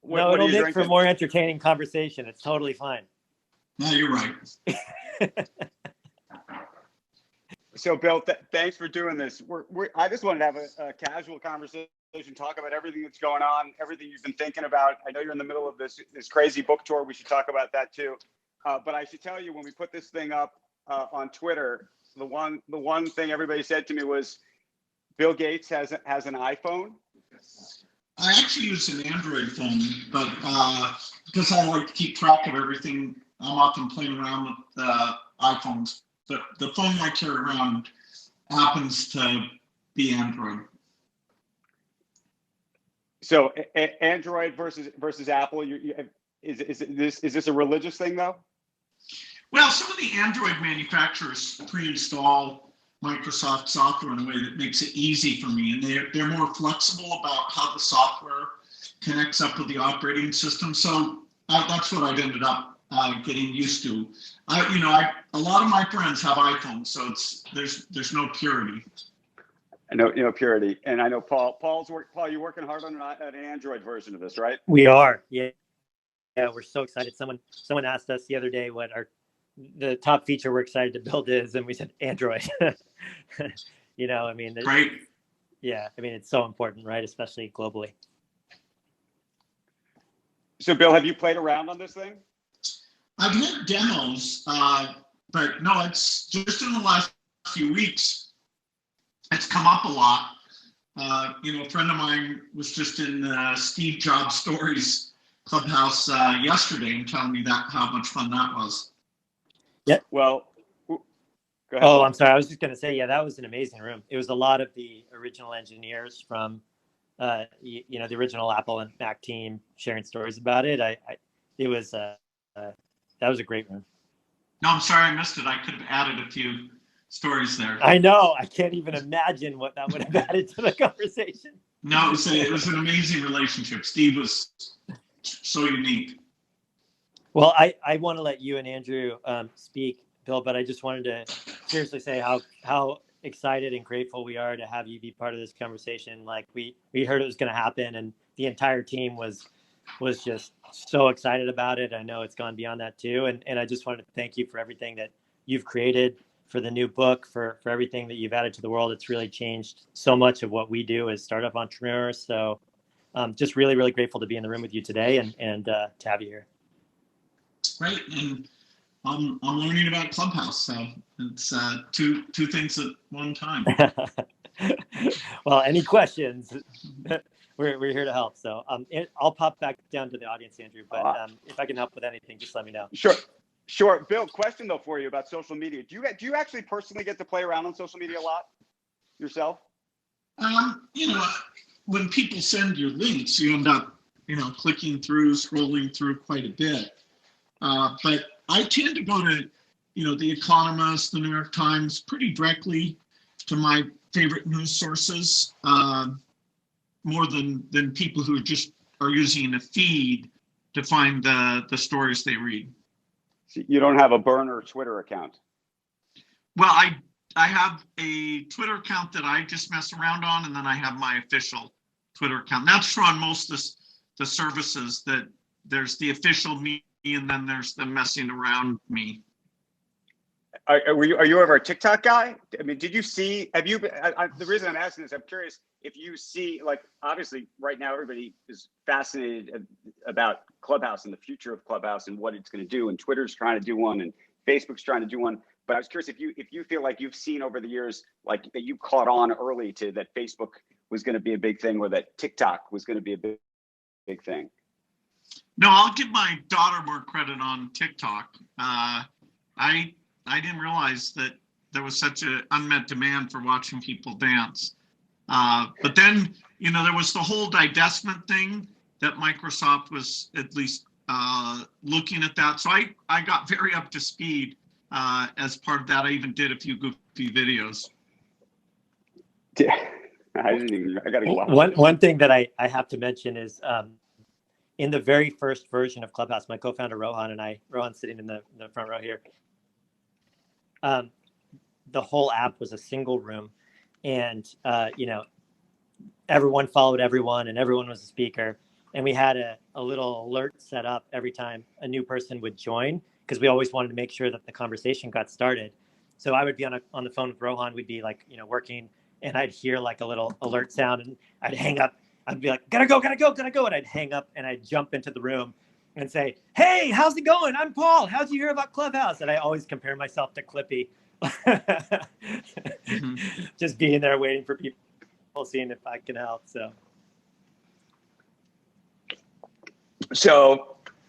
No, what are it'll you make drinking? for more entertaining conversation. It's totally fine. No, you're right. So, Bill, thanks for doing this. I just wanted to have a casual conversation, talk about everything that's going on, everything you've been thinking about. I know you're in the middle of this crazy book tour. We should talk about that too. But I should tell you, when we put this thing up on Twitter, the one thing everybody said to me was, Bill Gates has an iPhone. I actually use an Android phone, but because I like to keep track of everything, I'm often playing around with iPhones. But the phone I carry around happens to be Android. So Android versus Apple. Is this a religious thing though? Well, some of the Android manufacturers pre-install Microsoft software in a way that makes it easy for me, and they're more flexible about how the software connects up with the operating system. So that's what I've ended up getting used to. A lot of my friends have iPhones, so there's no purity. I know, purity, and I know Paul, you're working hard on an Android version of this, right? We are, yeah. We're so excited. Someone asked us the other day what the top feature we're excited to build is, and we said Android. Right. Yeah, it's so important, right? Especially globally. So, Bill, have you played around on this thing? I've had demos, but no, it's just in the last few weeks. It's come up a lot. A friend of mine was just in Steve Jobs Stories Clubhouse yesterday and telling me how much fun that was. Yeah. Well, go ahead. Oh, I'm sorry. I was just going to say, yeah, that was an amazing room. It was a lot of the original engineers from, the original Apple and Mac team sharing stories about it. That was a great room. No, I'm sorry I missed it. I could have added a few stories there. I know. I can't even imagine what that would have added to the conversation. No, it was an amazing relationship. Steve was so unique. Well, I want to let you and Andrew speak, Bill, but I just wanted to seriously say how excited and grateful we are to have you be part of this conversation. Like we heard it was going to happen, and the entire team was just so excited about it. I know it's gone beyond that too, and I just wanted to thank you for everything that you've created, for the new book, for everything that you've added to the world. It's really changed so much of what we do as startup entrepreneurs. So just really, really grateful to be in the room with you today and to have you here. Great. And I'm learning about Clubhouse. So it's two things at one time. Well, any questions? We're here to help. So I'll pop back down to the audience, Andrew, but if I can help with anything, just let me know. Sure. Bill, question though for you about social media. Do you actually personally get to play around on social media a lot yourself? When people send you links, you end up, clicking through, scrolling through quite a bit. But I tend to go to, The Economist, the New York Times, pretty directly to my favorite news sources, more than people who just are using a feed to find the stories they read. So you don't have a burner Twitter account? Well, I have a Twitter account that I just mess around on, and then I have my official Twitter account. That's true on most of the services, that there's the official me, and then there's the messing around me. Are you ever a TikTok guy? Did you see? The reason I'm asking this, I'm curious if you see, obviously right now everybody is fascinated about Clubhouse and the future of Clubhouse and what it's going to do, and Twitter's trying to do one, and Facebook's trying to do one. But I was curious if you feel like you've seen over the years, that you caught on early to that Facebook was going to be a big thing, or that TikTok was going to be a big thing. No, I'll give my daughter more credit on TikTok. I didn't realize that there was such an unmet demand for watching people dance. But then, there was the whole divestment thing that Microsoft was at least looking at that. So I got very up to speed as part of that. I even did a few goofy videos. I gotta go watch. One thing that I have to mention is in the very first version of Clubhouse, my co-founder Rohan's sitting in the front row here. The whole app was a single room, and everyone followed everyone, and everyone was a speaker. and we had a little alert set up every time a new person would join, because we always wanted to make sure that the conversation got started. So I would be on the phone with Rohan. We'd be like, working, and I'd hear like a little alert sound, and I'd hang up. I'd be like, gotta go, and I'd hang up and I'd jump into the room and say, hey, how's it going? I'm Paul. How'd you hear about Clubhouse? And I always compare myself to Clippy. Just being there waiting for people, seeing if I can help.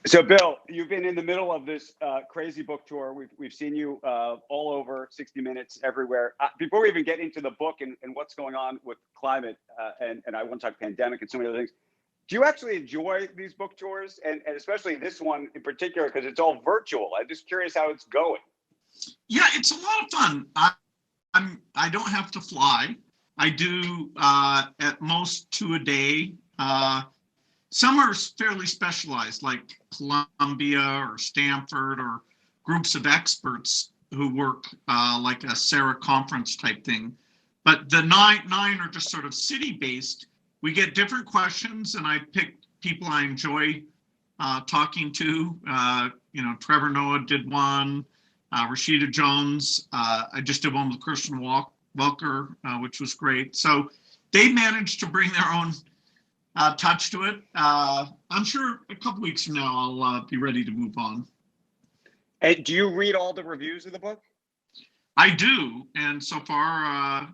So Bill, you've been in the middle of this crazy book tour. We've seen you all over 60 Minutes, everywhere. Before we even get into the book and what's going on with climate, and I want to talk pandemic and so many other things, do you actually enjoy these book tours, and especially this one in particular, because it's all virtual? I'm just curious how it's going. Yeah, it's a lot of fun. I don't have to fly. I do at most 2 a day. Some are fairly specialized, like Columbia or Stanford, or groups of experts who work like a Sarah conference type thing. But the nine are just sort of city-based. We get different questions, and I pick people I enjoy talking to. Trevor Noah did one, Rashida Jones. I just did one with Christian Welker, which was great. So they managed to bring their own touch to it. I'm sure a couple weeks from now I'll be ready to move on. And do you read all the reviews of the book? I do, and so far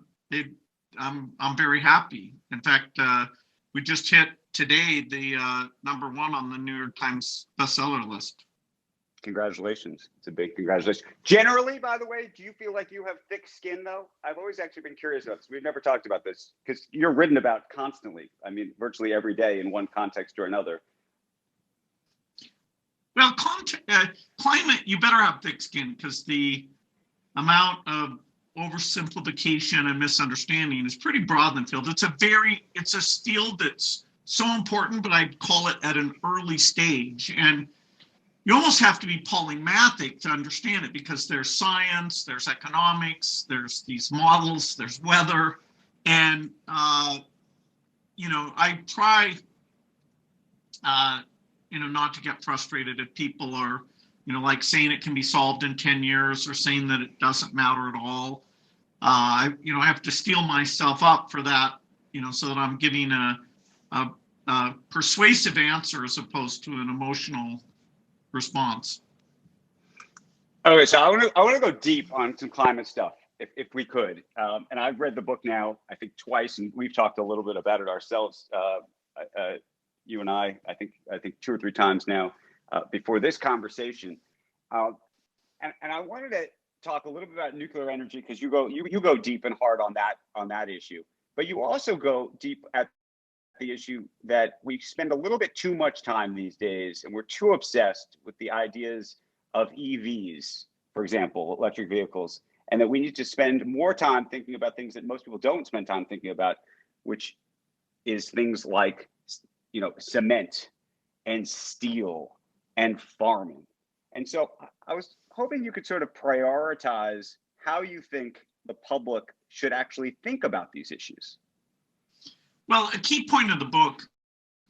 I'm very happy. In fact, we just hit today the #1 on the New York Times bestseller list. Congratulations. It's a big congratulations. Generally, by the way, do you feel like you have thick skin, though? I've always actually been curious about this. We've never talked about this because you're written about constantly. I mean, virtually every day in one context or another. Well, climate, you better have thick skin, because the amount of oversimplification and misunderstanding is pretty broad in the field. It's a field that's so important, but I'd call it at an early stage. And you almost have to be polymathic to understand it, because there's science, there's economics, there's these models, there's weather. And, I try, not to get frustrated if people are, like saying it can be solved in 10 years or saying that it doesn't matter at all. I have to steel myself up for that, so that I'm giving a persuasive answer as opposed to an emotional response. Okay, so I want to go deep on some climate stuff, if we could. And I've read the book now, I think twice, and we've talked a little bit about it ourselves. You and I think 2 or 3 times now before this conversation. And I wanted to talk a little bit about nuclear energy, because you go deep and hard on that issue, but you also go deep at the issue that we spend a little bit too much time these days, and we're too obsessed with the ideas of EVs, for example, electric vehicles, and that we need to spend more time thinking about things that most people don't spend time thinking about, which is things like, cement and steel and farming. And so I was hoping you could sort of prioritize how you think the public should actually think about these issues. Well, a key point of the book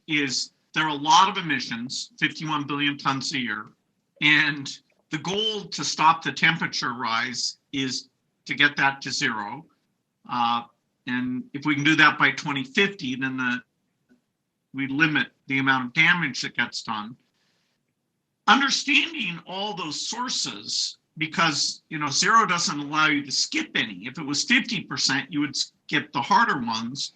is there are a lot of emissions, 51 billion tons a year, and the goal to stop the temperature rise is to get that to 0. And if we can do that by 2050, then we limit the amount of damage that gets done. Understanding all those sources, because 0 doesn't allow you to skip any. If it was 50%, you would skip the harder ones.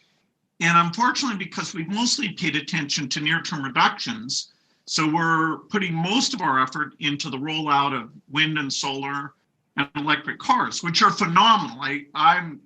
And unfortunately, because we've mostly paid attention to near-term reductions, so we're putting most of our effort into the rollout of wind and solar and electric cars, which are phenomenal. I'm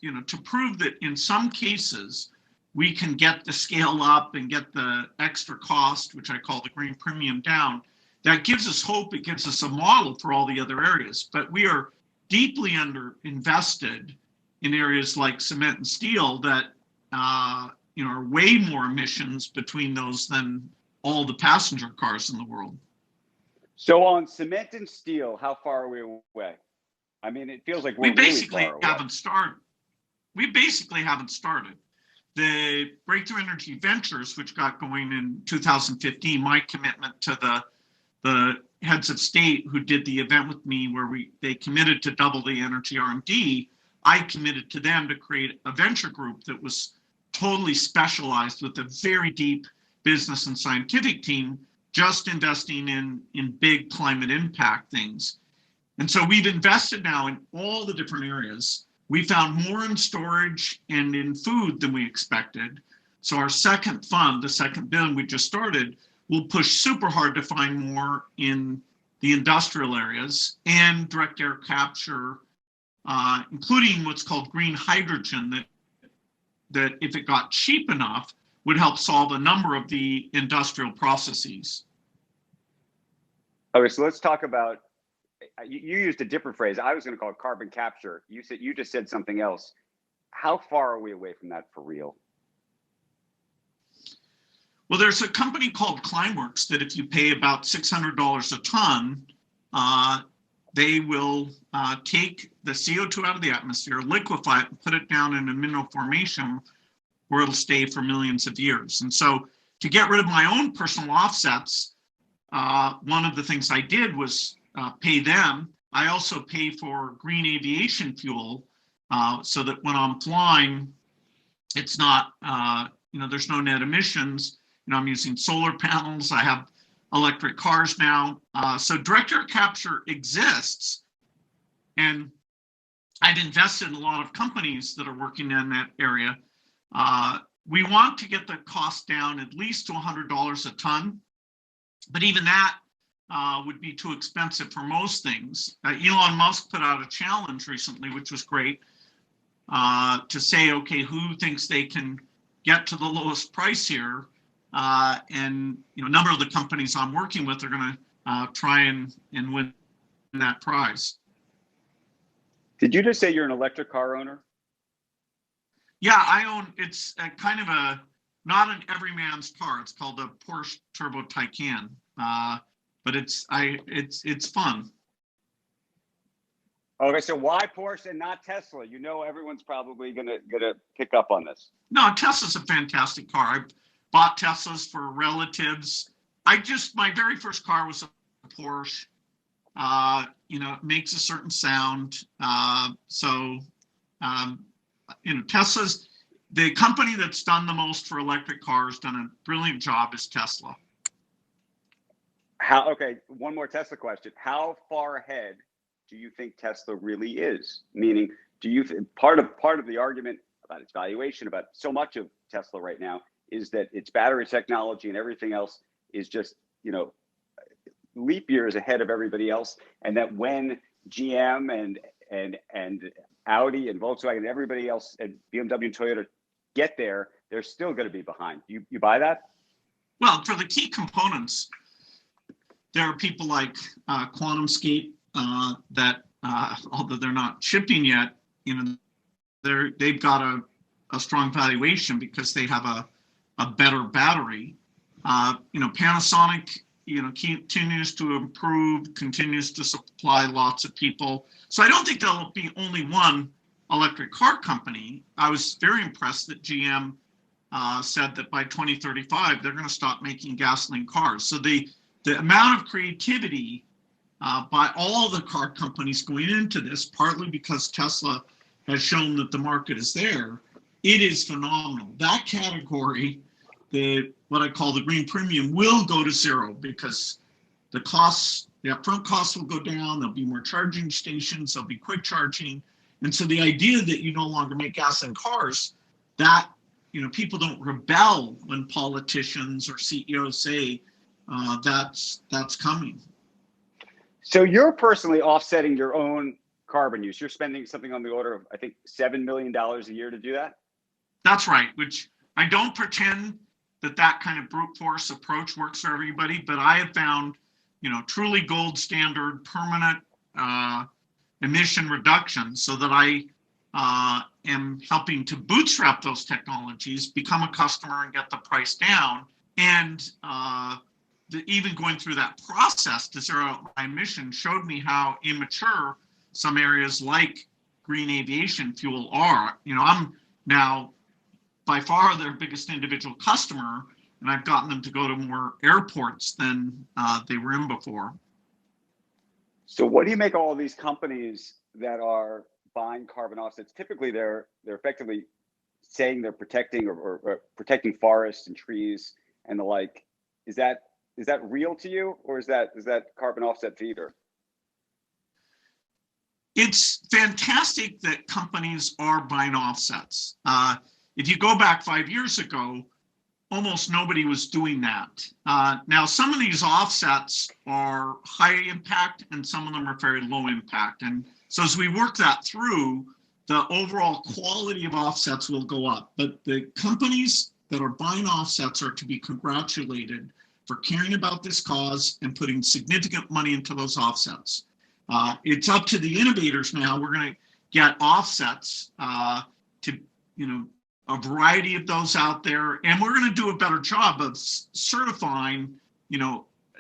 to prove that in some cases we can get the scale up and get the extra cost, which I call the green premium, down. That gives us hope. It gives us a model for all the other areas. But we are deeply underinvested in areas like cement and steel that are way more emissions between those than all the passenger cars in the world. So on cement and steel, how far are we away? I mean, it feels like we basically haven't started. We basically haven't started. the Breakthrough Energy Ventures, which got going in 2015, my commitment to the heads of state who did the event with me where they committed to double the energy R&D, I committed to them to create a venture group that was totally specialized with a very deep business and scientific team, just investing in big climate impact things. And so we've invested now in all the different areas. We found more in storage and in food than we expected. So our second fund, the second billion we just started, will push super hard to find more in the industrial areas and direct air capture, including what's called green hydrogen, that if it got cheap enough, would help solve a number of the industrial processes. Okay, so let's talk about, you used a different phrase. I was going to call it carbon capture. You just said something else. How far are we away from that for real? Well, there's a company called Climeworks that if you pay about $600 a ton, they will take the CO2 out of the atmosphere, liquefy it, and put it down in a mineral formation where it'll stay for millions of years. And so to get rid of my own personal offsets, one of the things I did was pay them. I also pay for green aviation fuel so that when I'm flying, it's not, there's no net emissions. I'm using solar panels. I have electric cars now. So direct air capture exists. And I've invested in a lot of companies that are working in that area. We want to get the cost down at least to $100 a ton. But even that would be too expensive for most things. Elon Musk put out a challenge recently, which was great, to say, okay, who thinks they can get to the lowest price here? And a number of the companies I'm working with are going to try and win that prize. Did you just say you're an electric car owner? Yeah, I own. It's a kind of not an everyman's car. It's called a Porsche Turbo Taycan, but it's fun. Okay, so why Porsche and not Tesla? Everyone's probably gonna pick up on this. No, Tesla's a fantastic car. I bought Teslas for relatives. My very first car was a Porsche. It makes a certain sound. Tesla's the company that's done the most for electric cars, done a brilliant job is Tesla. Okay, one more Tesla question. How far ahead do you think Tesla really is? Meaning, part of the argument about its valuation, about so much of Tesla right now, is that its battery technology and everything else is just, leap years ahead of everybody else, and that when GM and Audi and Volkswagen and everybody else and BMW and Toyota get there, they're still going to be behind. You buy that? Well, for the key components, there are people like QuantumScape that, although they're not shipping yet, they've got a strong valuation because they have a better battery. Panasonic, continues to improve, continues to supply lots of people. So I don't think there'll be only one electric car company. I was very impressed that GM said that by 2035, they're going to stop making gasoline cars. So the amount of creativity by all the car companies going into this, partly because Tesla has shown that the market is there, it is phenomenal. That category, what I call the green premium, will go to zero because the upfront costs will go down. There'll be more charging stations. There'll be quick charging. And so the idea that you no longer make gasoline cars, that, people don't rebel when politicians or CEOs say that's coming. So you're personally offsetting your own carbon use. You're spending something on the order of, I think, $7 million a year to do that? That's right, which I don't pretend that kind of brute force approach works for everybody, but I have found, truly gold standard permanent emission reduction so that I am helping to bootstrap those technologies, become a customer and get the price down. And even going through that process to zero out my emission showed me how immature some areas like green aviation fuel are. I'm now by far their biggest individual customer, and I've gotten them to go to more airports than they were in before. So what do you make of all these companies that are buying carbon offsets? Typically, they're effectively saying they're protecting or protecting forests and trees and the like. Is that real to you, or is that carbon offset theater? It's fantastic that companies are buying offsets. If you go back 5 years ago, almost nobody was doing that. Now, some of these offsets are high impact and some of them are very low impact. And so as we work that through, the overall quality of offsets will go up. But the companies that are buying offsets are to be congratulated for caring about this cause and putting significant money into those offsets. It's up to the innovators now. We're going to get offsets to, a variety of those out there, and we're going to do a better job of certifying.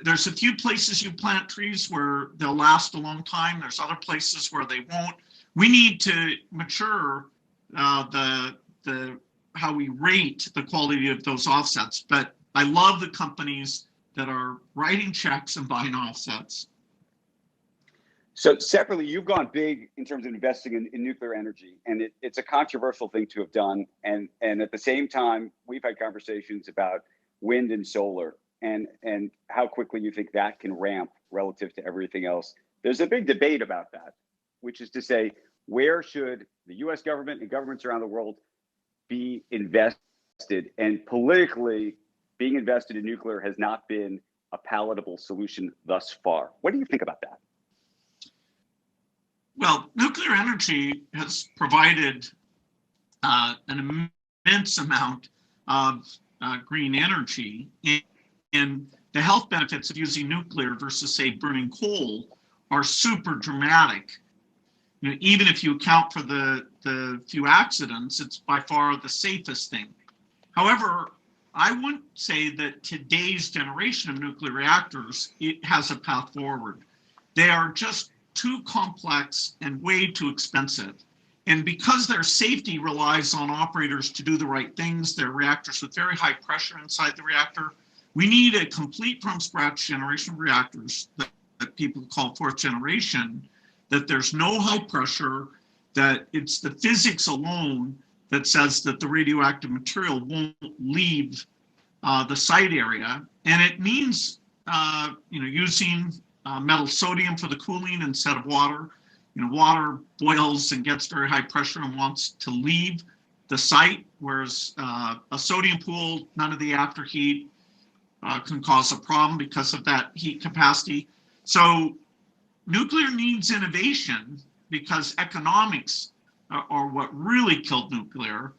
There's a few places you plant trees where they'll last a long time. There's other places where they won't. We need to mature how we rate the quality of those offsets. But I love the companies that are writing checks and buying offsets. So separately, you've gone big in terms of investing in nuclear energy, and it's a controversial thing to have done. And at the same time, we've had conversations about wind and solar and how quickly you think that can ramp relative to everything else. There's a big debate about that, which is to say, where should the US government and governments around the world be invested? And politically, being invested in nuclear has not been a palatable solution thus far. What do you think about that? Well, nuclear energy has provided an immense amount of green energy, and the health benefits of using nuclear versus, say, burning coal are super dramatic. Even if you account for the few accidents, it's by far the safest thing. However, I wouldn't say that today's generation of nuclear reactors, it has a path forward. They are just too complex and way too expensive. And because their safety relies on operators to do the right things, they're reactors with very high pressure inside the reactor, we need a complete from scratch generation of reactors that people call fourth generation, that there's no high pressure, that it's the physics alone that says that the radioactive material won't leave the site area. And it means using metal sodium for the cooling instead of water. Water boils and gets very high pressure and wants to leave the site, whereas a sodium pool, none of the after heat can cause a problem because of that heat capacity. So nuclear needs innovation because economics are what really killed nuclear.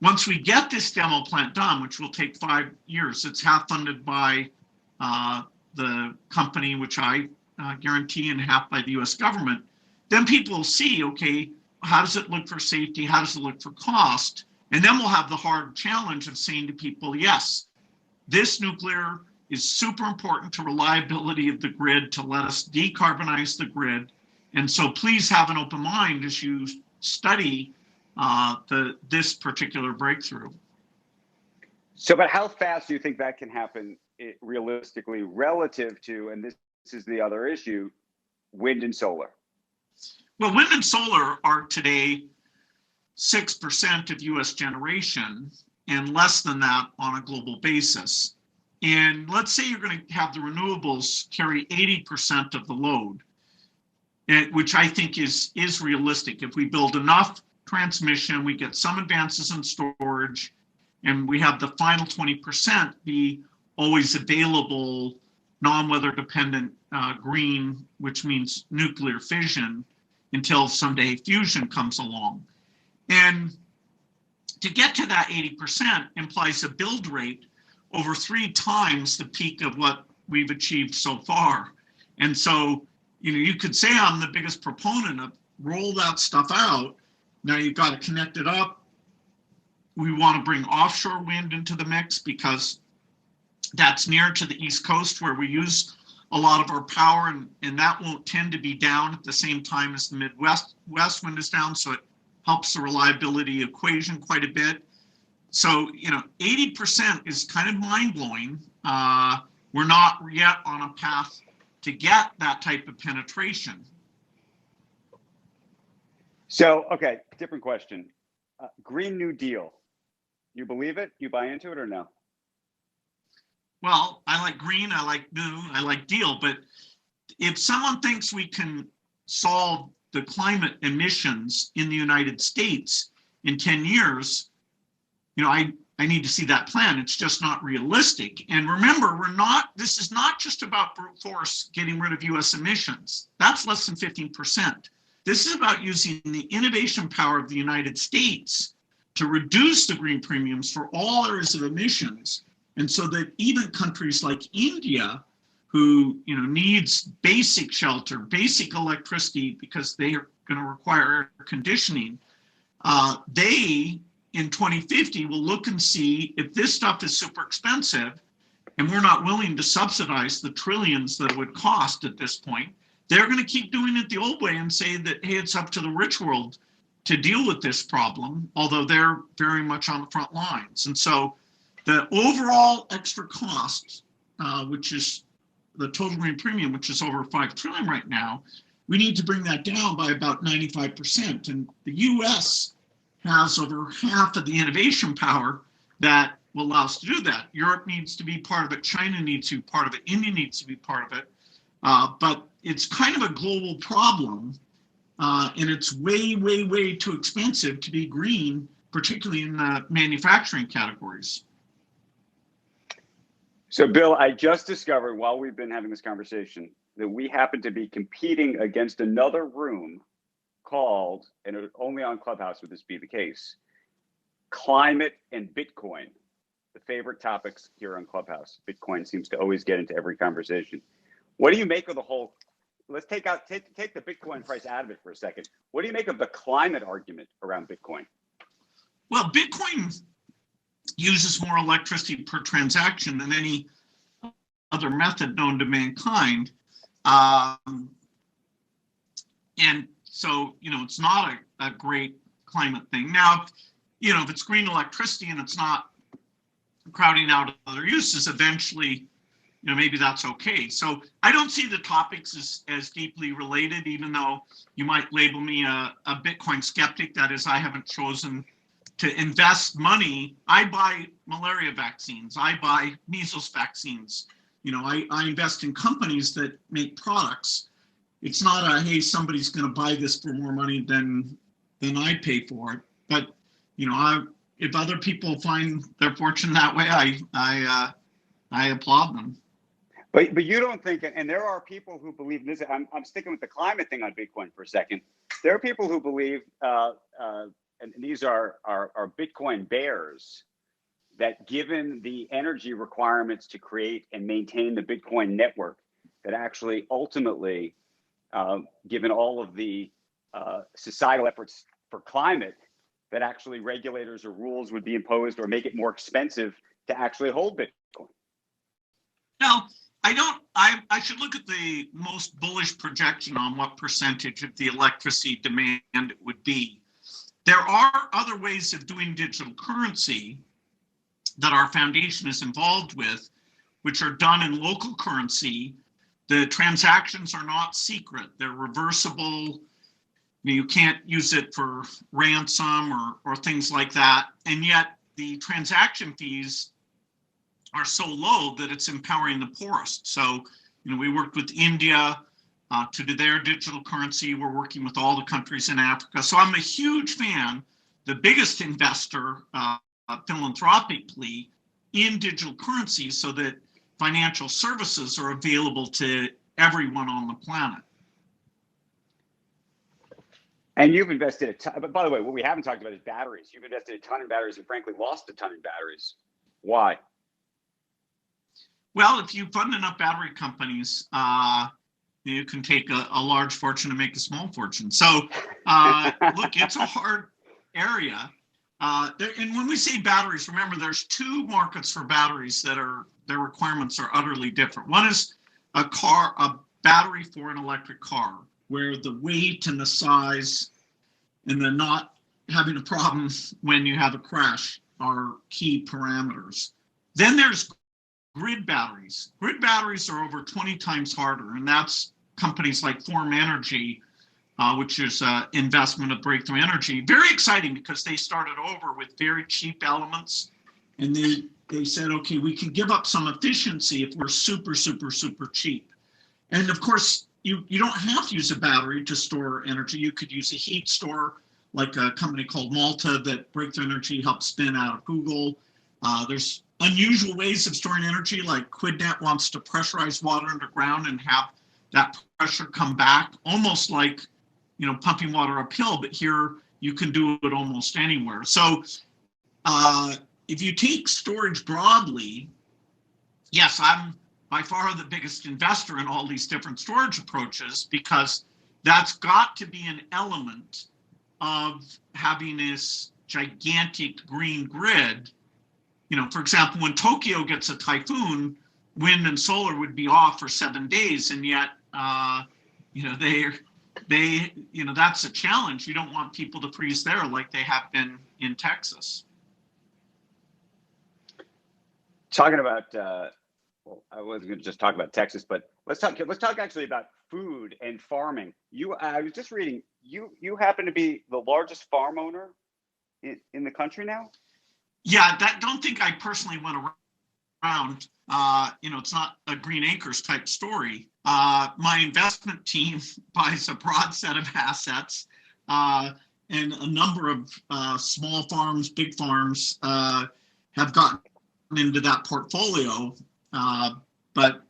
Once we get this demo plant done, which will take 5 years, it's half funded by the company, which I guarantee, and half by the US government, then people will see, okay, how does it look for safety? How does it look for cost? And then we'll have the hard challenge of saying to people, yes, this nuclear is super important to reliability of the grid to let us decarbonize the grid. And so please have an open mind as you study this particular breakthrough. So, but how fast do you think that can happen realistically relative to, and this is the other issue, wind and solar? Well, wind and solar are today 6% of US generation and less than that on a global basis. And let's say you're going to have the renewables carry 80% of the load, which I think is realistic. If we build enough transmission, we get some advances in storage, and we have the final 20% be always available, non-weather dependent green, which means nuclear fission, until someday fusion comes along. And to get to that 80% implies a build rate over 3 times the peak of what we've achieved so far. And so, you could say I'm the biggest proponent of roll that stuff out. Now you've got to connect it up. We want to bring offshore wind into the mix because that's near to the East Coast where we use a lot of our power, and that won't tend to be down at the same time as the Midwest wind is down, so it helps the reliability equation quite a bit. So, 80% is kind of mind-blowing. We're not yet on a path to get that type of penetration. So, okay, different question. Green New Deal. You believe it? You buy into it or no? Well, I like green, I like new, I like deal, but if someone thinks we can solve the climate emissions in the United States in 10 years, I need to see that plan. It's just not realistic. And remember, this is not just about brute force getting rid of US emissions. That's less than 15%. This is about using the innovation power of the United States to reduce the green premiums for all areas of emissions. And so that even countries like India, who needs basic shelter, basic electricity, because they are going to require air conditioning, they in 2050 will look and see if this stuff is super expensive and we're not willing to subsidize the trillions that it would cost at this point. They're going to keep doing it the old way and say that, hey, it's up to the rich world to deal with this problem, although they're very much on the front lines. And so the overall extra cost, which is the total green premium, which is over 5 trillion right now, we need to bring that down by about 95%. And the US has over half of the innovation power that will allow us to do that. Europe needs to be part of it. China needs to be part of it. India needs to be part of it. But it's kind of a global problem. And it's way, way, way too expensive to be green, particularly in the manufacturing categories. So, Bill, I just discovered while we've been having this conversation that we happen to be competing against another room called, and only on Clubhouse would this be the case, climate and Bitcoin, the favorite topics here on Clubhouse. Bitcoin seems to always get into every conversation. What do you make of the whole, let's take the Bitcoin price out of it for a second. What do you make of the climate argument around Bitcoin? Well, Bitcoin uses more electricity per transaction than any other method known to mankind. And so, it's not a great climate thing. Now, if it's green electricity and it's not crowding out other uses, eventually, maybe that's okay. So I don't see the topics as deeply related, even though you might label me a Bitcoin skeptic. That is, I haven't chosen to invest money. I buy malaria vaccines. I buy measles vaccines. I invest in companies that make products. It's not hey, somebody's going to buy this for more money than I pay for it. But, if other people find their fortune that way, I applaud them. But you don't think, and there are people who believe this. I'm sticking with the climate thing on Bitcoin for a second. There are people who believe, and these are Bitcoin bears, that given the energy requirements to create and maintain the Bitcoin network, that actually ultimately, given all of the societal efforts for climate, that actually regulators or rules would be imposed or make it more expensive to actually hold Bitcoin. No, I should look at the most bullish projection on what percentage of the electricity demand it would be. There are other ways of doing digital currency that our foundation is involved with, which are done in local currency. The transactions are not secret. They're reversible. You can't use it for ransom or things like that. And yet the transaction fees are so low that it's empowering the poorest. So, we worked with India to do their digital currency. We're working with all the countries in Africa. So I'm a huge fan, the biggest investor philanthropically in digital currency so that financial services are available to everyone on the planet. And you've invested a ton, but by the way, what we haven't talked about is batteries. You've invested a ton in batteries and frankly lost a ton in batteries. Why? Well, if you fund enough battery companies, you can take a large fortune and make a small fortune. So look, it's a hard area. And when we say batteries, remember there's two markets for batteries that their requirements are utterly different. One is a battery for an electric car, where the weight and the size and the not having a problem when you have a crash are key parameters. Then there's grid batteries. Grid batteries are over 20 times harder, and that's companies like Form Energy, which is an investment of Breakthrough Energy. Very exciting because they started over with very cheap elements, and they said, okay, we can give up some efficiency if we're super, super, super cheap. And of course, you don't have to use a battery to store energy. You could use a heat store, like a company called Malta that Breakthrough Energy helped spin out of Google. There's unusual ways of storing energy, like QuidNet wants to pressurize water underground and have that pressure come back, almost like, pumping water uphill, but here you can do it almost anywhere. So if you take storage broadly, yes, I'm by far the biggest investor in all these different storage approaches, because that's got to be an element of having this gigantic green grid. For example, when Tokyo gets a typhoon, wind and solar would be off for 7 days, and yet, that's a challenge. You don't want people to freeze there like they have been in Texas. Talking about, I wasn't going to just talk about Texas, but let's talk actually about food and farming. I was just reading, you happen to be the largest farm owner in the country now? Yeah, don't think I personally went around. It's not a Green Acres type story. My investment team buys a broad set of assets, and a number of small farms, big farms have gotten into that portfolio. But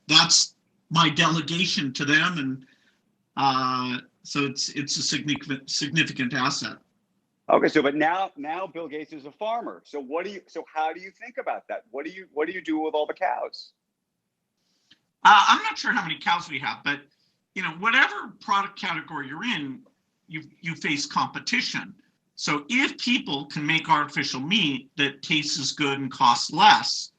that's my delegation to them, and so it's a significant asset. Okay, but now Bill Gates is a farmer. So how do you think about that? What do you do with all the cows? I'm not sure how many cows we have, but whatever product category you're in, you face competition. So if people can make artificial meat that tastes as good and costs less,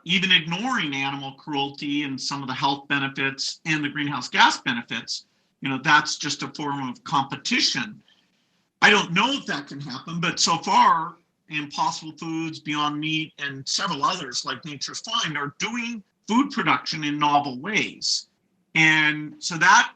even ignoring animal cruelty and some of the health benefits and the greenhouse gas benefits, that's just a form of competition. I don't know if that can happen, but so far, Impossible Foods, Beyond Meat, and several others like Nature's Fine are doing food production in novel ways. And so that,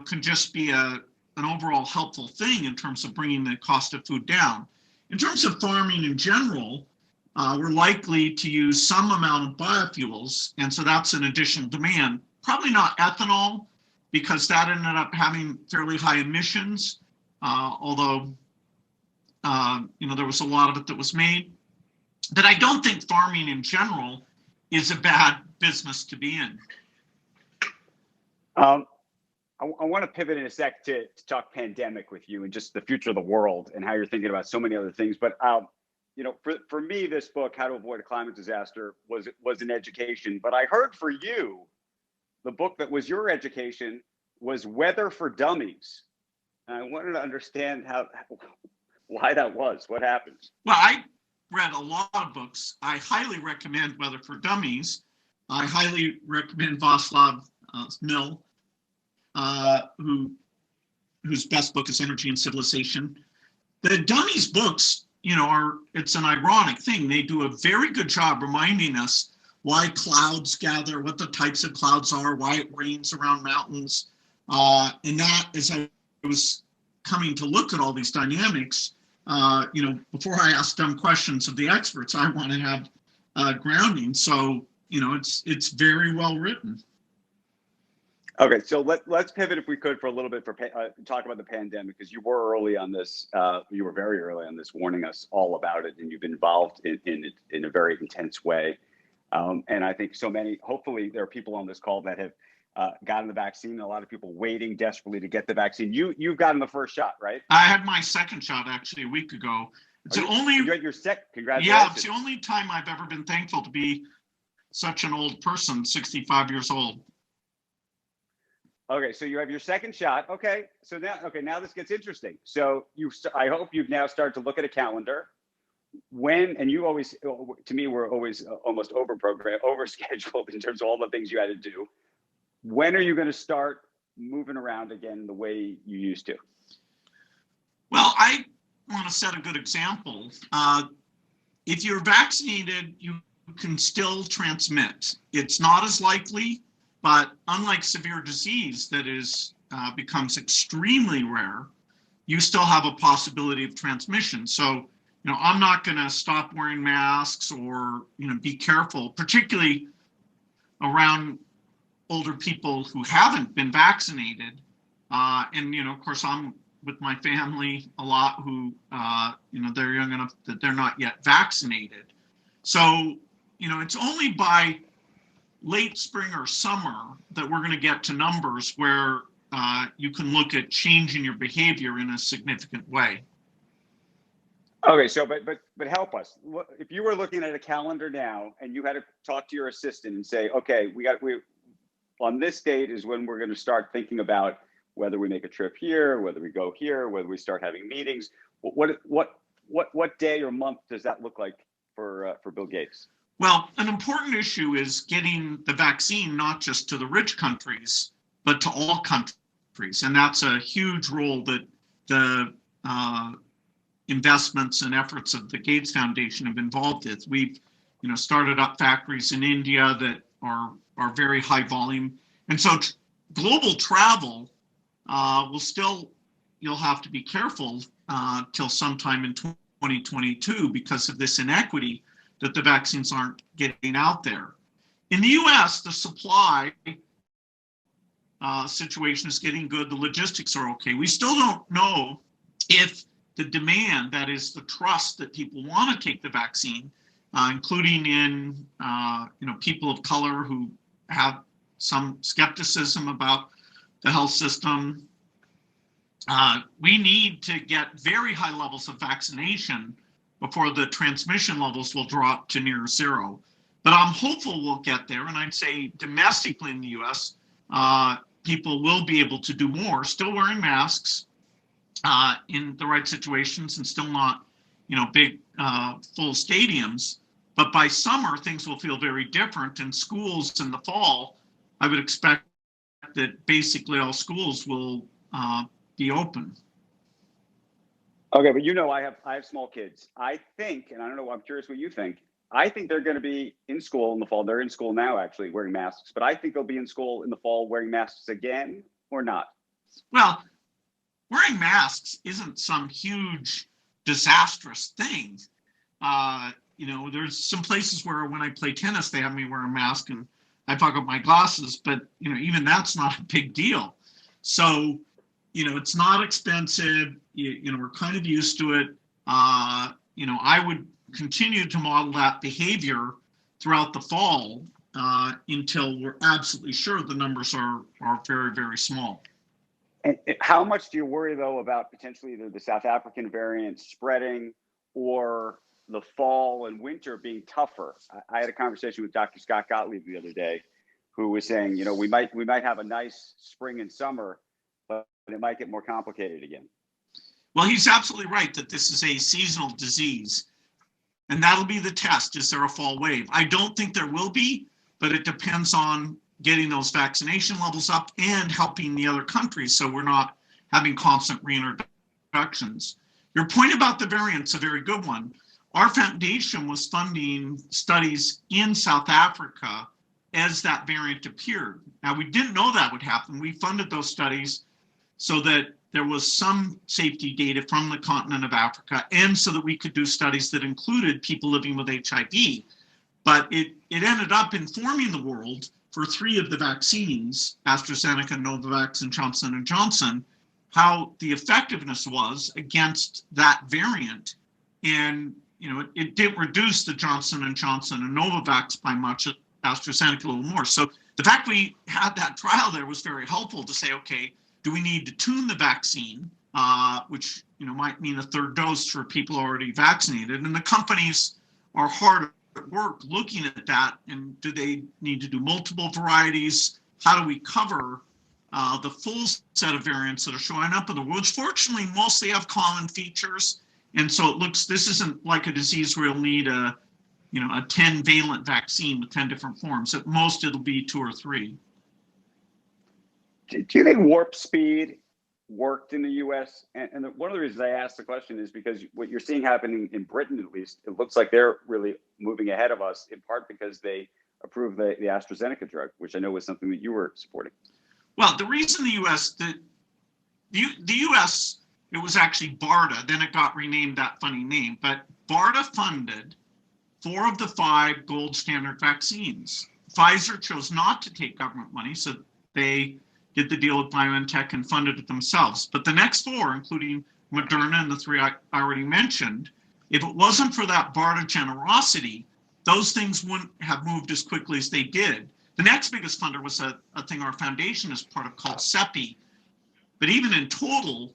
can just be an overall helpful thing in terms of bringing the cost of food down. In terms of farming in general, we're likely to use some amount of biofuels, and so that's an additional demand. Probably not ethanol, because that ended up having fairly high emissions. Although, there was a lot of it that was made. But I don't think farming in general is a bad business to be in. I want to pivot in a sec to talk pandemic with you and just the future of the world and how you're thinking about so many other things. But, for me, this book, How to Avoid a Climate Disaster, was an education. But I heard for you, the book that was your education was Weather for Dummies. I wanted to understand why that was. What happened? Well, I read a lot of books. I highly recommend Weather for Dummies. I highly recommend Václav Smil, whose best book is Energy and Civilization. The Dummies books, it's an ironic thing. They do a very good job reminding us why clouds gather, what the types of clouds are, why it rains around mountains. And that, as I was coming to look at all these dynamics, before I ask dumb questions of the experts, I want to have grounding. So, it's very well written. Okay, so let's pivot, if we could, for a little bit talk about the pandemic, because you were early on this. You were very early on this, warning us all about it, and you've been involved in it in a very intense way. And I think hopefully there are people on this call that have gotten the vaccine. A lot of people waiting desperately to get the vaccine. You've gotten the first shot, right? I had my second shot actually a week ago. You got your second. Congratulations. Yeah, it's the only time I've ever been thankful to be such an old person, 65 years old. Okay, so you have your second shot. Okay, so now this gets interesting. So I hope you've now started to look at a calendar. And you always, to me, were always almost overscheduled in terms of all the things you had to do. When are you going to start moving around again the way you used to? Well, want to set a good example. If you're vaccinated, you can still transmit. It's not as likely, but unlike severe disease that is becomes extremely rare, you still have a possibility of transmission. So, I'm not going to stop wearing masks or, be careful, particularly around older people who haven't been vaccinated. And, of course, I'm with my family a lot who, they're young enough that they're not yet vaccinated. So, it's only by late spring or summer that we're going to get to numbers where you can look at changing your behavior in a significant way. Okay, so but help us. If you were looking at a calendar now and you had to talk to your assistant and say, okay, we on this date is when we're going to start thinking about whether we make a trip here, whether we go here, whether we start having meetings. What day or month does that look like for Bill Gates? Well, an important issue is getting the vaccine not just to the rich countries, but to all countries, and that's a huge role that the investments and efforts of the Gates Foundation have involved with. We've, started up factories in India that are very high volume. And so global travel you'll have to be careful till sometime in 2022 because of this inequity that the vaccines aren't getting out there. In the US, the supply situation is getting good. The logistics are okay. We still don't know if the demand, that is the trust that people want to take the vaccine, including in people of color who have some skepticism about the health system. We need to get very high levels of vaccination before the transmission levels will drop to near zero. But I'm hopeful we'll get there. And I'd say domestically in the US, people will be able to do more, still wearing masks, in the right situations and still not, big full stadiums. But by summer, things will feel very different. And schools in the fall, I would expect that basically all schools will be open. Okay, but I have small kids. I think, and I don't know, I'm curious what you think. I think they're going to be in school in the fall. They're in school now, actually, wearing masks. But I think they'll be in school in the fall wearing masks again, or not. Well, wearing masks isn't some huge disastrous thing. There's some places where when I play tennis, they have me wear a mask and I fuck up my glasses, but even that's not a big deal. So, it's not expensive. We're kind of used to it. I would continue to model that behavior throughout the fall until we're absolutely sure the numbers are very, very small. And how much do you worry, though, about potentially either the South African variant spreading or the fall and winter being tougher? I had a conversation with Dr. Scott Gottlieb the other day, who was saying, we might have a nice spring and summer, but it might get more complicated again. Well, he's absolutely right that this is a seasonal disease, and that'll be the test. Is there a fall wave? I don't think there will be, but it depends on getting those vaccination levels up and helping the other countries so we're not having constant reintroductions. Your point about the variant's a very good one. Our foundation was funding studies in South Africa as that variant appeared. Now, we didn't know that would happen. We funded those studies so that there was some safety data from the continent of Africa and so that we could do studies that included people living with HIV. But it ended up informing the world for 3 of the vaccines, AstraZeneca, Novavax, and Johnson & Johnson, how the effectiveness was against that variant. And, it didn't reduce the Johnson & Johnson and Novavax by much, AstraZeneca a little more. So the fact we had that trial there was very helpful to say, okay, do we need to tune the vaccine, which, might mean a 3rd dose for people already vaccinated? And the companies are hard at work looking at that, and do they need to do multiple varieties? How do we cover the full set of variants that are showing up in the world, which fortunately mostly have common features, and so this isn't like a disease where you'll need a 10 valent vaccine with 10 different forms. At most it'll be 2 or 3. Do you think warp speed worked in the U.S. And one of the reasons I asked the question is because what you're seeing happening in Britain, at least, it looks like they're really moving ahead of us, in part because they approved the AstraZeneca drug, which I know was something that you were supporting. Well, the reason the U.S., it was actually BARDA, then it got renamed that funny name, but BARDA funded 4 of the 5 gold standard vaccines. Pfizer chose not to take government money, so they did the deal with BioNTech and funded it themselves. But the next 4, including Moderna and the 3 I already mentioned, if it wasn't for that BARDA generosity, those things wouldn't have moved as quickly as they did. The next biggest funder was a thing our foundation is part of called CEPI. But even in total,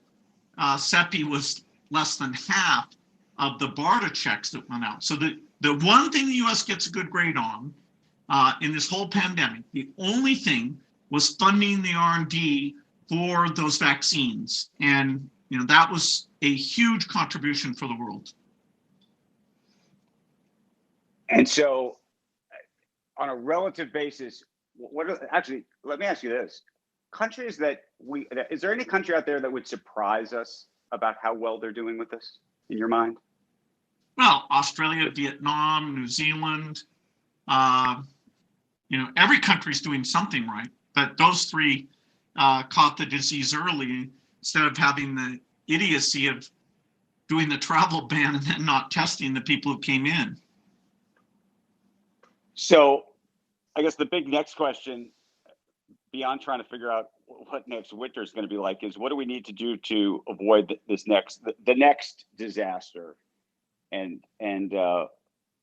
CEPI was less than half of the BARDA checks that went out. So the one thing the U.S. gets a good grade on in this whole pandemic, the only thing was funding the R&D for those vaccines. And that was a huge contribution for the world. And so on a relative basis, actually, let me ask you this. Countries is there any country out there that would surprise us about how well they're doing with this, in your mind? Well, Australia, Vietnam, New Zealand, every country's doing something right. But those 3 caught the disease early instead of having the idiocy of doing the travel ban and then not testing the people who came in. So I guess the big next question, beyond trying to figure out what next winter is going to be like, is what do we need to do to avoid the next disaster? And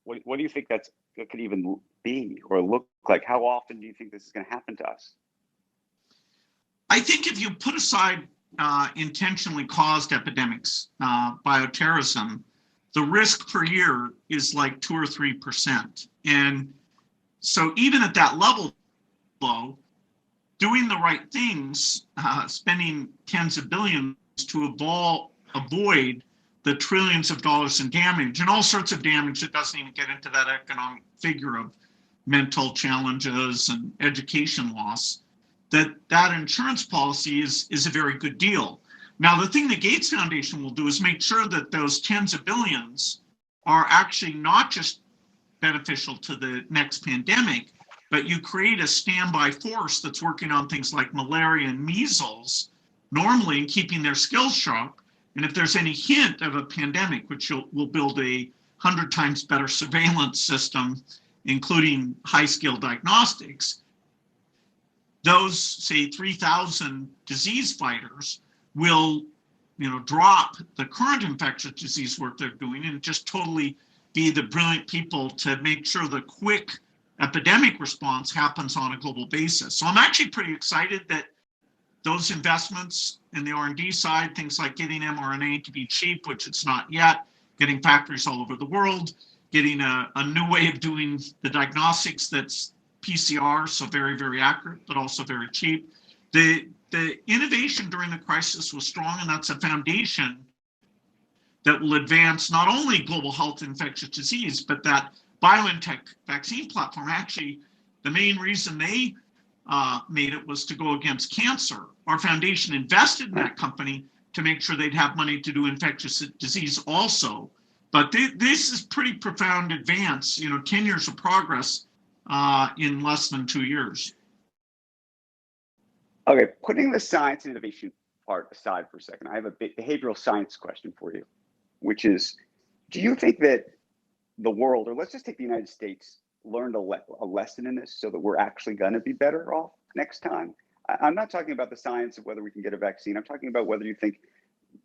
what do you think that could even be or look like? How often do you think this is going to happen to us? I think if you put aside intentionally caused epidemics, bioterrorism, the risk per year is like 2 or 3%. And so even at that level, doing the right things, spending tens of billions to avoid the trillions of dollars in damage and all sorts of damage that doesn't even get into that economic figure of mental challenges and education loss, that insurance policy is a very good deal. Now, the thing the Gates Foundation will do is make sure that those tens of billions are actually not just beneficial to the next pandemic, but you create a standby force that's working on things like malaria and measles normally and keeping their skills sharp. And if there's any hint of a pandemic, which we'll build 100 times better surveillance system, including high-scale diagnostics, those, say, 3,000 disease fighters will, drop the current infectious disease work they're doing and just totally be the brilliant people to make sure the quick epidemic response happens on a global basis. So I'm actually pretty excited that those investments in the R&D side, things like getting mRNA to be cheap, which it's not yet, getting factories all over the world, getting a new way of doing the diagnostics that's PCR, so very, very accurate, but also very cheap. The innovation during the crisis was strong, and that's a foundation that will advance not only global health and infectious disease, but that BioNTech vaccine platform. Actually, the main reason they made it was to go against cancer. Our foundation invested in that company to make sure they'd have money to do infectious disease also. But this is pretty profound advance, 10 years of progress in less than 2 years. Okay, putting the science and innovation part aside for a second, I have a behavioral science question for you, which is, do you think that the world, or let's just take the United States, learned a lesson in this so that we're actually going to be better off next time? I'm not talking about the science of whether we can get a vaccine. I'm talking about whether you think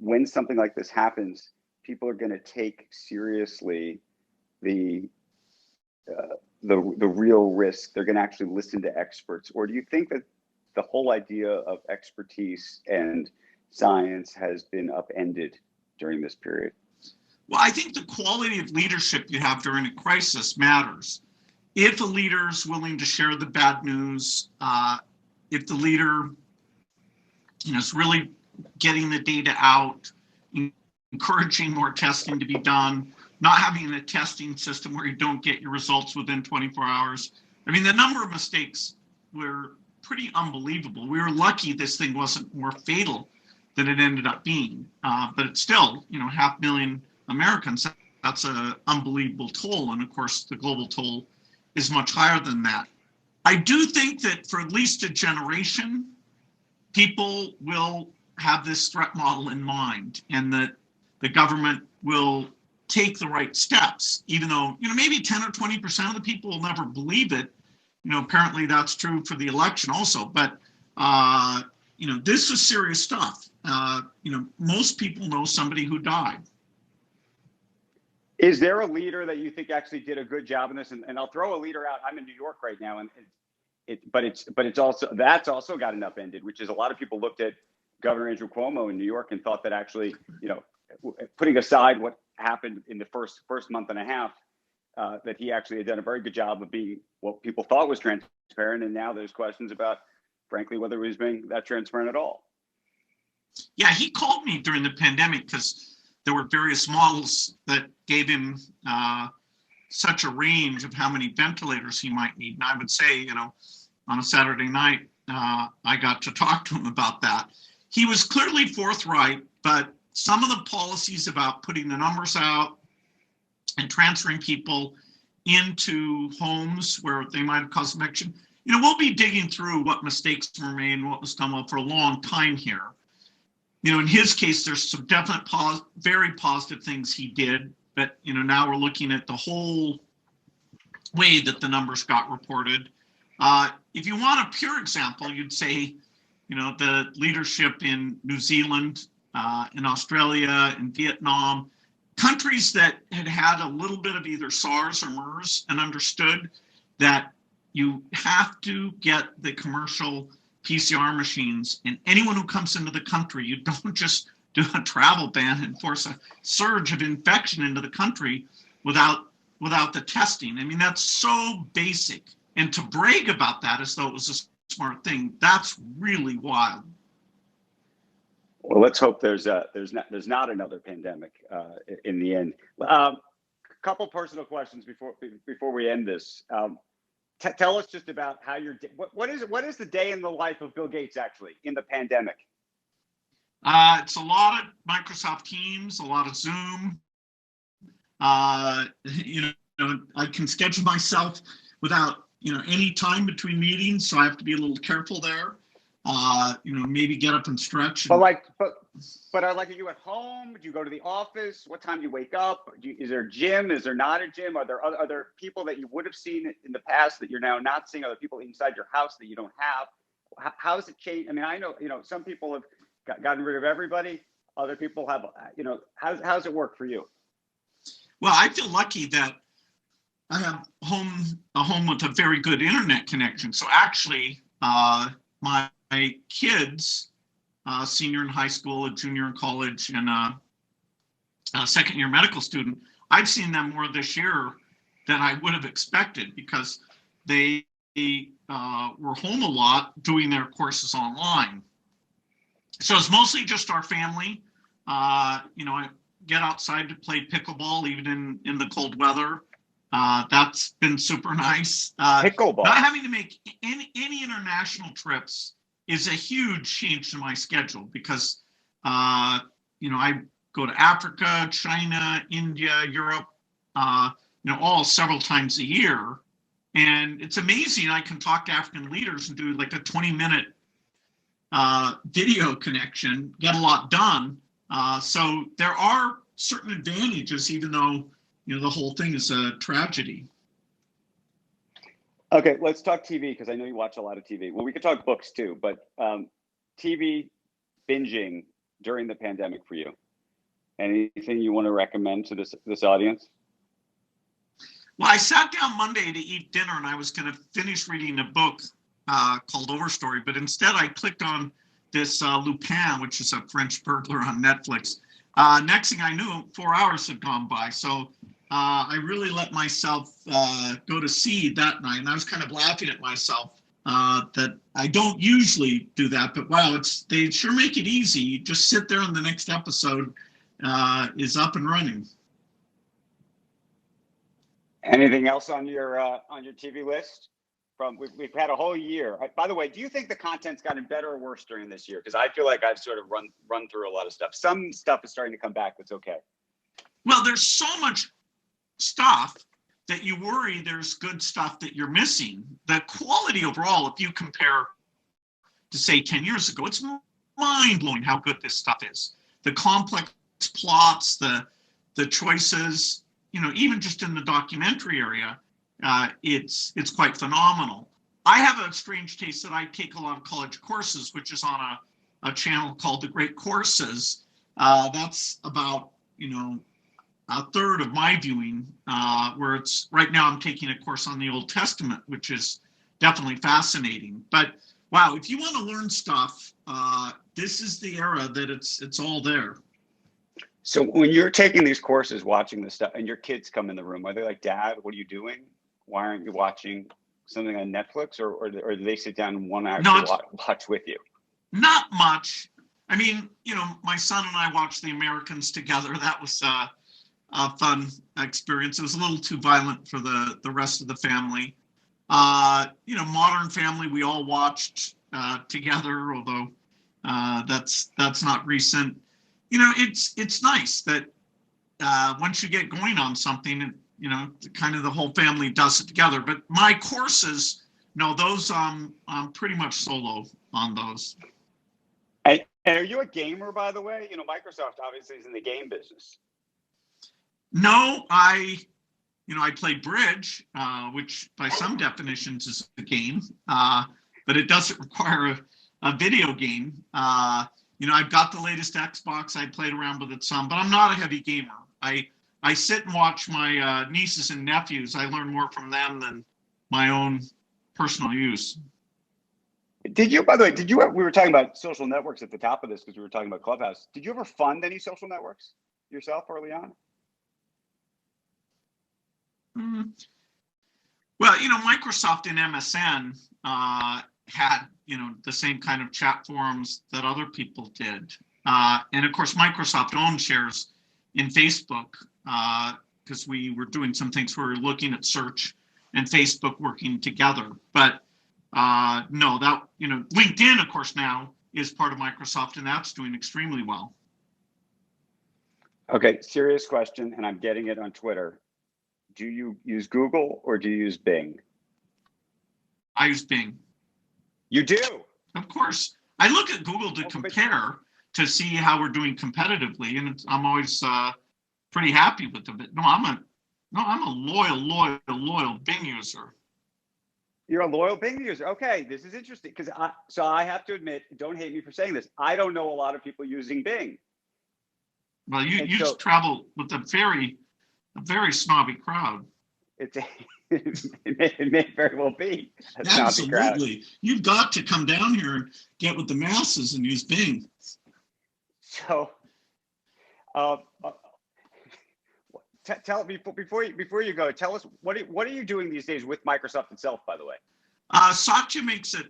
when something like this happens, people are going to take seriously the real risk. They're going to actually listen to experts, or do you think that the whole idea of expertise and science has been upended during this period? Well, I think the quality of leadership you have during a crisis matters. If a leader is willing to share the bad news, if the leader is really getting the data out, encouraging more testing to be done, not having a testing system where you don't get your results within 24 hours. I mean, the number of mistakes were pretty unbelievable. We were lucky this thing wasn't more fatal than it ended up being. But it's still, 500,000 Americans. That's an unbelievable toll. And of course, the global toll is much higher than that. I do think that for at least a generation, people will have this threat model in mind, and that the government will take the right steps, even though, maybe 10 or 20% of the people will never believe it. Apparently that's true for the election also, but, this is serious stuff. Most people know somebody who died. Is there a leader that you think actually did a good job in this? And I'll throw a leader out. I'm in New York right now, and it's also, that's also gotten upended, which is a lot of people looked at Governor Andrew Cuomo in New York and thought that actually, putting aside what happened in the first month and a half, that he actually had done a very good job of being what people thought was transparent. And now there's questions about, frankly, whether he was being that transparent at all. Yeah, he called me during the pandemic because there were various models that gave him such a range of how many ventilators he might need. And I would say, on a Saturday night, I got to talk to him about that. He was clearly forthright, but some of the policies about putting the numbers out and transferring people into homes where they might have caused infection, we'll be digging through what mistakes were made and what was done well for a long time here. In his case, there's some definite very positive things he did, but now we're looking at the whole way that the numbers got reported. If you want a pure example, you'd say, the leadership in New Zealand, in Australia, in Vietnam, countries that had a little bit of either SARS or MERS and understood that you have to get the commercial PCR machines, and anyone who comes into the country, you don't just do a travel ban and force a surge of infection into the country without the testing. I mean, that's so basic. And to brag about that as though it was a smart thing, that's really wild. Well, let's hope there's not another pandemic in the end. Couple personal questions before we end this. Tell us just about how what is the day in the life of Bill Gates actually in the pandemic? It's a lot of Microsoft Teams, a lot of Zoom. I can schedule myself without any time between meetings, so I have to be a little careful there. Maybe get up and stretch. But are you at home? Do you go to the office? What time do you wake up? Is there a gym? Is there not a gym? Are there people that you would have seen in the past that you're now not seeing? Are there people inside your house that you don't have? How has it changed? I mean, I know, some people have gotten rid of everybody. Other people have, how's it work for you? Well, I feel lucky that I have a home with a very good internet connection. So actually, my kids, senior in high school, a junior in college, and a second-year medical student, I've seen them more this year than I would have expected because they were home a lot doing their courses online. So it's mostly just our family. I get outside to play pickleball even in the cold weather. That's been super nice. Pickleball. Not having to make any international trips is a huge change to my schedule because, I go to Africa, China, India, Europe, all several times a year. And it's amazing. I can talk to African leaders and do like a 20-minute video connection, get a lot done. So there are certain advantages, even though, the whole thing is a tragedy. Okay, let's talk TV because I know you watch a lot of TV. Well, we could talk books too, but TV binging during the pandemic for you. Anything you want to recommend to this audience? Well, I sat down Monday to eat dinner and I was going to finish reading a book called Overstory, but instead I clicked on this Lupin, which is a French burglar on Netflix. Next thing I knew, 4 hours had gone by. So I really let myself go to seed that night. And I was kind of laughing at myself that I don't usually do that. But wow, they sure make it easy. You just sit there and the next episode is up and running. Anything else on your TV list? we've had a whole year. By the way, do you think the content's gotten better or worse during this year? Because I feel like I've sort of run through a lot of stuff. Some stuff is starting to come back. That's okay. Well, there's so much stuff that you worry there's good stuff that you're missing. The quality overall, if you compare to say 10 years ago, it's mind-blowing how good this stuff is. The complex plots, the choices, even just in the documentary area, it's quite phenomenal. I have a strange taste that I take a lot of college courses, which is on a channel called The Great Courses. That's about, a third of my viewing, where it's right now I'm taking a course on the Old Testament, which is definitely fascinating. But wow, if you want to learn stuff, this is the era that it's all there. So when you're taking these courses, watching this stuff, and your kids come in the room, are they like, Dad, what are you doing? Why aren't you watching something on Netflix, or do they sit down and want to actually watch with you? Not much. I mean, my son and I watched The Americans together. That was a fun experience. It was a little too violent for the rest of the family. Modern Family, we all watched together, although that's not recent. It's nice that once you get going on something, kind of the whole family does it together. But my courses, no, those I'm pretty much solo on those. And are you a gamer, by the way? Microsoft obviously is in the game business. No, I play bridge, which by some definitions is a game, but it doesn't require a video game. I've got the latest Xbox. I played around with it some, but I'm not a heavy gamer. I sit and watch my nieces and nephews. I learn more from them than my own personal use. By the way, we were talking about social networks at the top of this because we were talking about Clubhouse. Did you ever fund any social networks yourself early on? Well, Microsoft and MSN had, the same kind of chat forums that other people did. And of course, Microsoft owned shares in Facebook because we were doing some things where we were looking at search and Facebook working together. But no, that, LinkedIn, of course, now is part of Microsoft, and that's doing extremely well. Okay, serious question, and I'm getting it on Twitter. Do you use Google or do you use Bing? I use Bing. You do? Of course. I look at Google to compare to see how we're doing competitively, and I'm always pretty happy with it. No, I'm a loyal Bing user. You're a loyal Bing user. Okay, this is interesting because I have to admit, don't hate me for saying this, I don't know a lot of people using Bing. Well, you just travel with a very snobby crowd. It may very well be. Absolutely. You've got to come down here and get with the masses and use Bing. So, tell me before you go. Tell us what are you doing these days with Microsoft itself? By the way, Satya makes it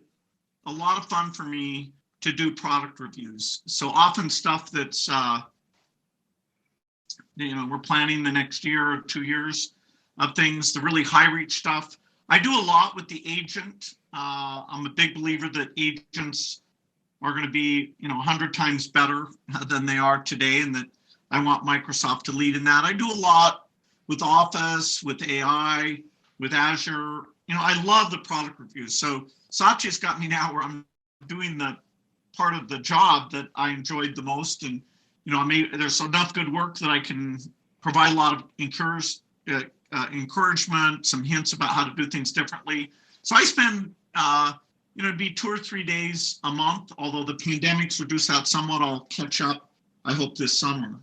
a lot of fun for me to do product reviews. So often stuff that's we're planning the next year or 2 years of things, the really high reach stuff. I do a lot with the agent. I'm a big believer that agents are going to be, 100 times better than they are today, and that I want Microsoft to lead in that. I do a lot with Office, with AI, with Azure. I love the product reviews. So Satya's got me now where I'm doing the part of the job that I enjoyed the most, and there's enough good work that I can provide a lot of encouragement, some hints about how to do things differently. So I spend, it'd be 2 or 3 days a month, although the pandemic's reduced that somewhat. I'll catch up, I hope, this summer.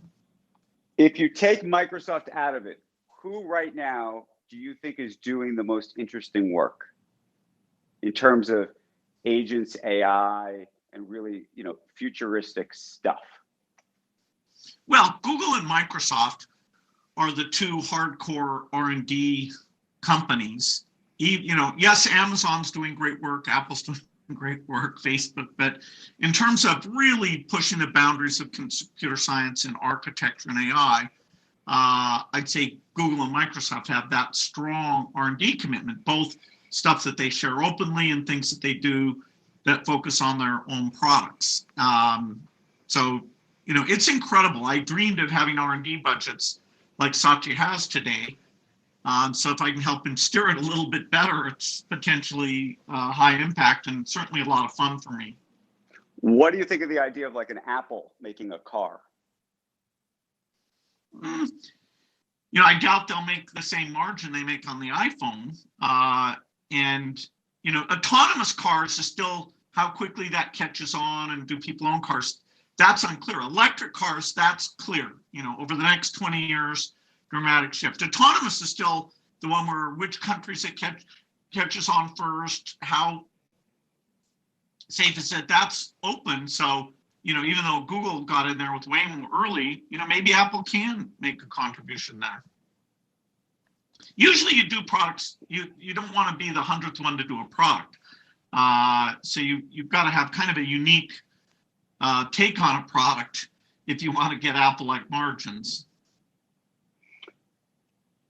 If you take Microsoft out of it, who right now do you think is doing the most interesting work in terms of agents, AI, and really, futuristic stuff? Well, Google and Microsoft are the two hardcore R&D companies. Yes, Amazon's doing great work, Apple's doing great work, Facebook, but in terms of really pushing the boundaries of computer science and architecture and AI, I'd say Google and Microsoft have that strong R&D commitment. Both stuff that they share openly and things that they do that focus on their own products. So, it's incredible. I dreamed of having R&D budgets like Satya has today. So if I can help him steer it a little bit better, it's potentially high impact and certainly a lot of fun for me. What do you think of the idea of like an Apple making a car? I doubt they'll make the same margin they make on the iPhone. And autonomous cars is still how quickly that catches on, and do people own cars? That's unclear. Electric cars, that's clear. Over the next 20 years, dramatic shift. Autonomous is still the one where which countries it catches on first, how safe is it? That's open. So, even though Google got in there with Waymo early, maybe Apple can make a contribution there. Usually you do products, you don't want to be the 100th one to do a product. So you've got to have kind of a unique take on a product if you want to get Apple-like margins.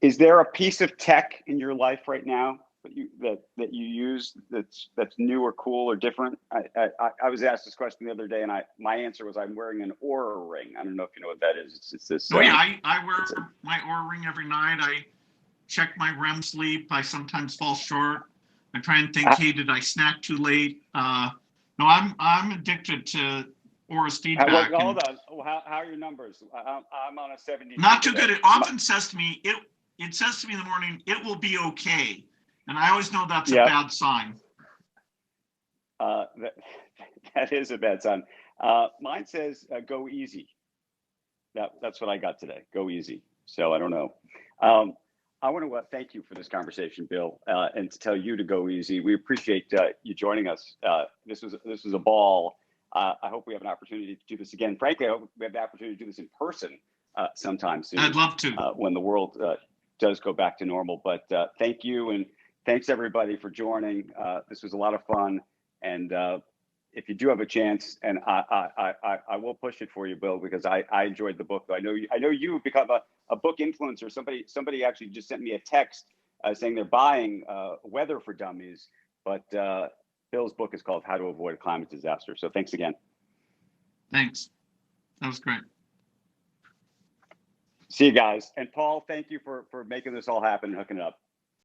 Is there a piece of tech in your life right now that you use that's new or cool or different? I was asked this question the other day, and my answer was I'm wearing an Oura ring. I don't know if you know what that is. It's this. Oh yeah, I wear my Oura ring every night. I check my REM sleep. I sometimes fall short. I try and think, hey, did I snack too late? No, I'm addicted to Aura's feedback. Hold on. How are your numbers? I'm on a 70. Not too good. It often says to me, it says to me in the morning, it will be okay. And I always know that's a bad sign. That is a bad sign. Mine says go easy. That's what I got today. Go easy. So I don't know. I want to thank you for this conversation, Bill, and to tell you to go easy. We appreciate you joining us. This was a ball. I hope we have an opportunity to do this again. Frankly, I hope we have the opportunity to do this in person sometime soon. I'd love to. When the world does go back to normal. But thank you, and thanks everybody for joining. This was a lot of fun, and if you do have a chance, and I will push it for you, Bill, because I enjoyed the book. I know you've become a book influencer. Somebody actually just sent me a text saying they're buying Weather for Dummies, but Bill's book is called How to Avoid a Climate Disaster. So thanks again. Thanks. That was great. See you guys. And Paul, thank you for making this all happen and hooking it up.